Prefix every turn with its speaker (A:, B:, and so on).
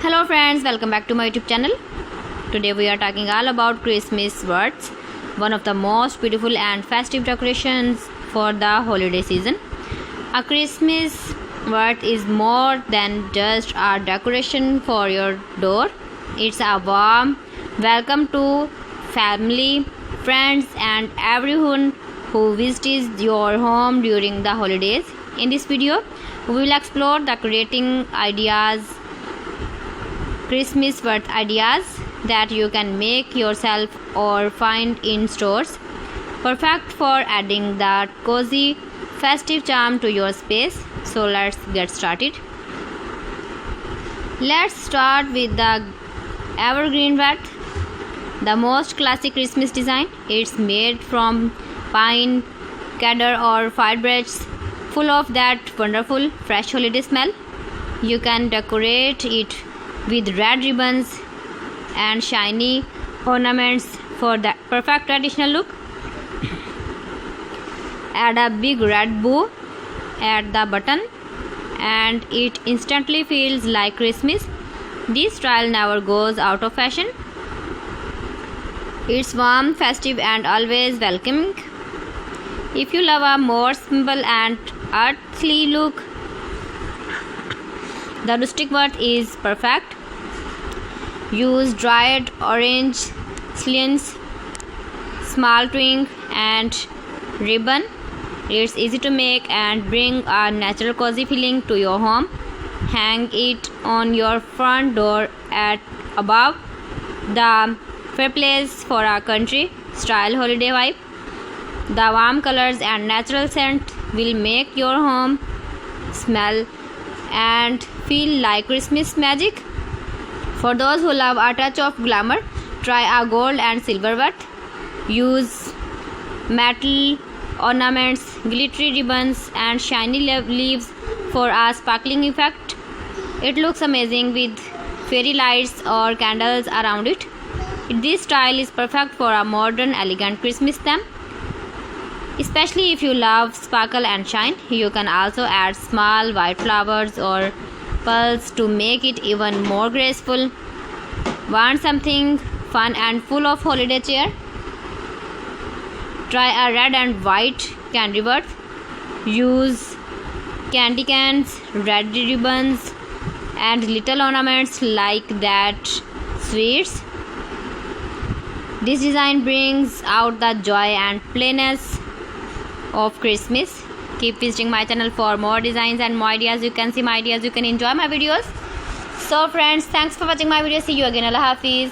A: Hello friends, welcome back to my YouTube channel. Today we are talking all about Christmas wreaths, one of the most beautiful and festive decorations for the holiday season. A Christmas wreath is more than just a decoration for your door. It's a warm welcome to family, friends and everyone who visits your home during the holidays. In this video, we will explore decorating Christmas wreath ideas that you can make yourself or find in stores, perfect for adding that cozy festive charm to your space. So let's get started. Let's start with the evergreen wreath, the most classic Christmas design. It's made from pine, cedar or fireplace, full of that wonderful fresh holiday smell. You can decorate it with red ribbons and shiny ornaments for the perfect traditional look. Add a big red bow at the bottom and it instantly feels like Christmas. This style never goes out of fashion. It's warm, festive and always welcoming. If you love a more simple and earthly look, the rustic wreath is perfect. Use dried orange slices, small twig and ribbon. It's easy to make and bring a natural cozy feeling to your home. Hang it on your front door at above the fireplace for a country style holiday vibe. The warm colors and natural scent will make your home smell and feel like Christmas magic. For those who love a touch of glamour, try a gold and silver wreath. Use metal ornaments, glittery ribbons and shiny leaves for a sparkling effect. It looks amazing with fairy lights or candles around it. This style is perfect for a modern, elegant Christmas theme. Especially if you love sparkle and shine, you can also add small white flowers or pearls to make it even more graceful. Want something fun and full of holiday cheer? Try a red and white candy wreath. Use candy cans, red ribbons and little ornaments like that sweets. This design brings out the joy and plainness of Christmas. Keep visiting my channel for more designs and more ideas. You can see my ideas, you can enjoy my videos. So friends, thanks for watching my video. See you again. Allah Hafiz.